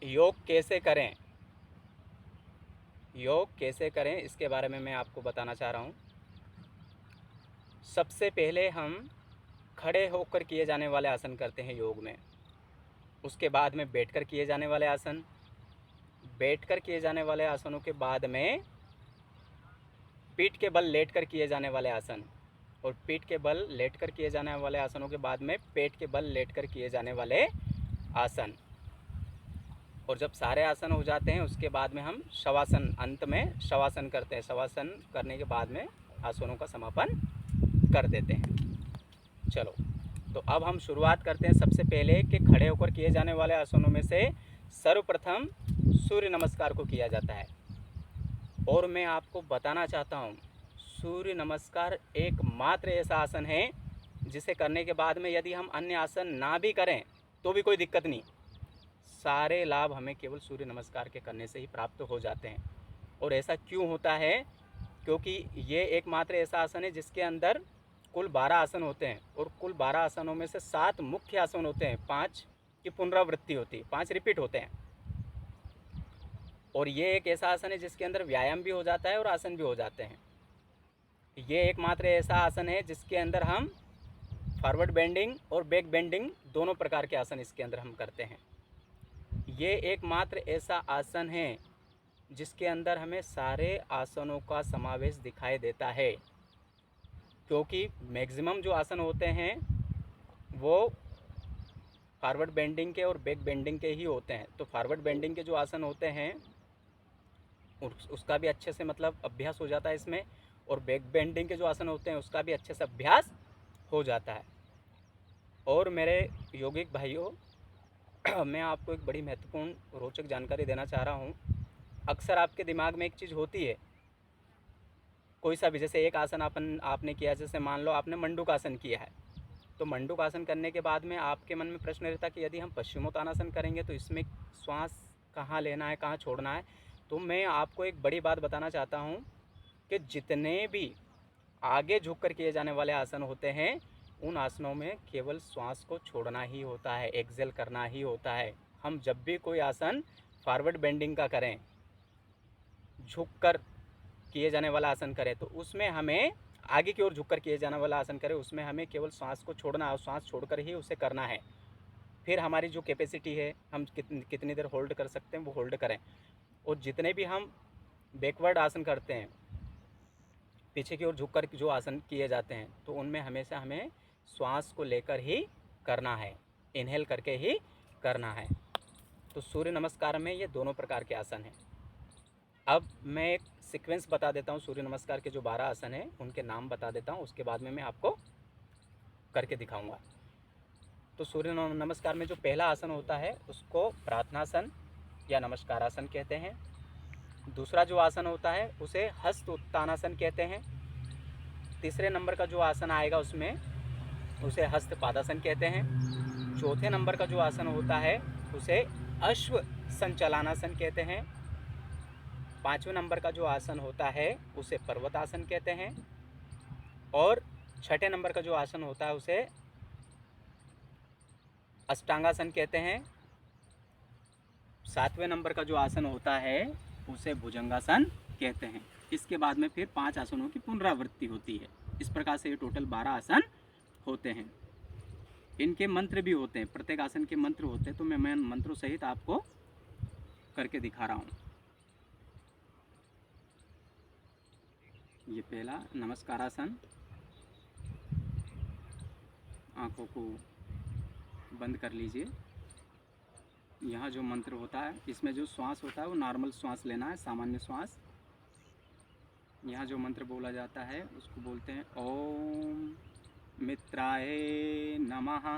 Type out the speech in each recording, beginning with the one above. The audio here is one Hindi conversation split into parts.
योग कैसे करें, योग कैसे करें इसके बारे में मैं आपको बताना चाह रहा हूँ। सबसे पहले हम खड़े होकर किए जाने वाले आसन करते हैं योग में। उसके बाद में बैठकर किए जाने वाले आसन, बैठकर किए जाने वाले आसनों के बाद में पीठ के बल लेटकर किए जाने वाले आसन, और पीठ के बल लेटकर किए जाने वाले आसनों के बाद में पेट के बल लेटकर किए जाने वाले आसन। और जब सारे आसन हो जाते हैं उसके बाद में हम शवासन, अंत में शवासन करते हैं। शवासन करने के बाद में आसनों का समापन कर देते हैं। चलो, तो अब हम शुरुआत करते हैं सबसे पहले कि खड़े होकर किए जाने वाले आसनों में से सर्वप्रथम सूर्य नमस्कार को किया जाता है। और मैं आपको बताना चाहता हूँ, सूर्य नमस्कार एकमात्र ऐसा आसन है जिसे करने के बाद में यदि हम अन्य आसन ना भी करें तो भी कोई दिक्कत नहीं। सारे लाभ हमें केवल सूर्य नमस्कार के करने से ही प्राप्त हो जाते हैं। और ऐसा क्यों होता है? क्योंकि ये एकमात्र ऐसा आसन है जिसके अंदर कुल 12 आसन होते हैं, और कुल 12 आसनों में से 7 मुख्य आसन होते हैं, 5 की पुनरावृत्ति होती है, 5 रिपीट होते हैं। और ये एक ऐसा आसन है जिसके अंदर व्यायाम भी हो जाता है और आसन भी हो जाते हैं। ये एकमात्र ऐसा आसन है जिसके अंदर हम फॉरवर्ड बेंडिंग और बैक बेंडिंग दोनों प्रकार के आसन इसके अंदर हम करते हैं। ये एकमात्र ऐसा आसन है जिसके अंदर हमें सारे आसनों का समावेश दिखाई देता है। क्योंकि मैक्सिमम जो आसन होते हैं वो फॉरवर्ड बेंडिंग के और बैक बेंडिंग के ही होते हैं। तो फॉरवर्ड बेंडिंग के जो आसन होते हैं उसका भी अच्छे से मतलब अभ्यास हो जाता है इसमें, और बैक बेंडिंग के जो आसन होते हैं उसका भी अच्छे से अभ्यास हो जाता है। और मेरे यौगिक भाइयों, मैं आपको एक बड़ी महत्वपूर्ण रोचक जानकारी देना चाह रहा हूँ। अक्सर आपके दिमाग में एक चीज़ होती है, कोई सा भी, जैसे एक आसन आपने किया, जैसे मान लो आपने मंडूक आसन किया है, तो मंडूक आसन करने के बाद में आपके मन में प्रश्न रहता है कि यदि हम पश्चिमोत्तानासन करेंगे तो इसमें श्वास कहाँ लेना है, कहाँ छोड़ना है। तो मैं आपको एक बड़ी बात बताना चाहता हूँ कि जितने भी आगे झुककर किए जाने वाले आसन होते हैं उन आसनों में केवल श्वास को छोड़ना ही होता है, एक्सेल करना ही होता है। हम जब भी कोई आसन फॉरवर्ड बेंडिंग का करें, झुककर किए जाने वाला आसन करें, तो उसमें हमें आगे की ओर झुककर किए जाने वाला आसन करें, उसमें हमें केवल सांस को छोड़ना है और सांस छोड़कर ही उसे करना है। फिर हमारी जो कैपेसिटी है, हम कितनी देर होल्ड कर सकते हैं वो होल्ड करें। और जितने भी हम बैकवर्ड आसन करते हैं, पीछे की ओर झुककर जो आसन किए जाते हैं, तो उनमें हमेशा हमें श्वास को लेकर ही करना है, इनहेल करके ही करना है। तो सूर्य नमस्कार में ये दोनों प्रकार के आसन हैं। अब मैं एक सीक्वेंस बता देता हूँ, सूर्य नमस्कार के जो 12 आसन हैं उनके नाम बता देता हूँ, उसके बाद में मैं आपको करके दिखाऊंगा। तो सूर्य नमस्कार में जो पहला आसन होता है उसको प्रार्थनासन या नमस्कारासन कहते हैं। दूसरा जो आसन होता है उसे हस्त उत्तानासन कहते हैं। तीसरे नंबर का जो आसन आएगा उसमें उसे हस्त पादासन कहते हैं। चौथे नंबर का जो आसन होता है उसे अश्व संचलानासन कहते हैं। पाँचवें नंबर का जो आसन होता है उसे पर्वतासन कहते हैं। और छठे नंबर का जो आसन होता है उसे अष्टांगासन कहते हैं। सातवें नंबर का जो आसन होता है उसे भुजंगासन कहते हैं। इसके बाद में फिर 5 आसनों की पुनरावृत्ति होती है। इस प्रकार से ये टोटल 12 आसन होते हैं। इनके मंत्र भी होते हैं, प्रत्येक आसन के मंत्र होते हैं, तो मैं मंत्रों सहित आपको करके दिखा रहा हूँ। ये पहला नमस्कारासन, आँखों को बंद कर लीजिए। यहाँ जो मंत्र होता है, इसमें जो श्वास होता है वो नॉर्मल श्वास लेना है, सामान्य श्वास। यहाँ जो मंत्र बोला जाता है उसको बोलते हैं ओम मित्राय नमः,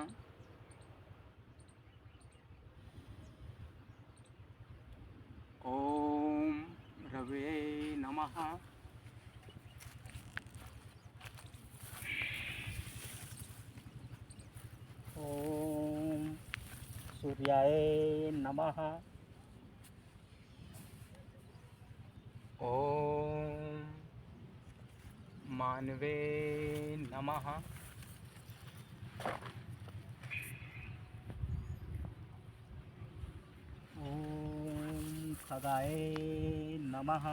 ओम रवे नमः, ओम सूर्याय नमः, ओम मानवे नमः, ओम खगाय नमः।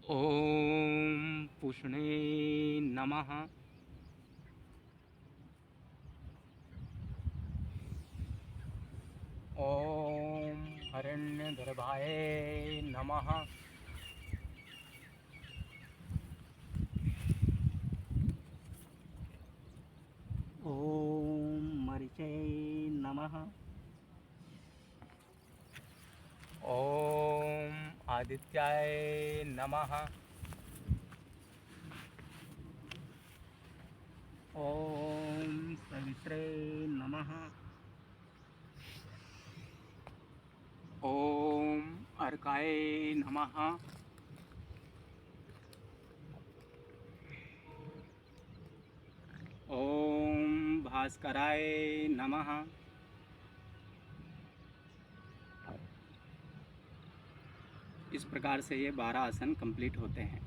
ओम पुष्णे नमः। ओम हिरण्यगर्भाय नमः। ओम मरीचै नमः। ओम आदित्याय नमः। ओम सवित्रे नमः। ओम अर्काय नमः। ओम भास्कराय नमः। इस प्रकार से ये 12 आसन कंप्लीट होते हैं।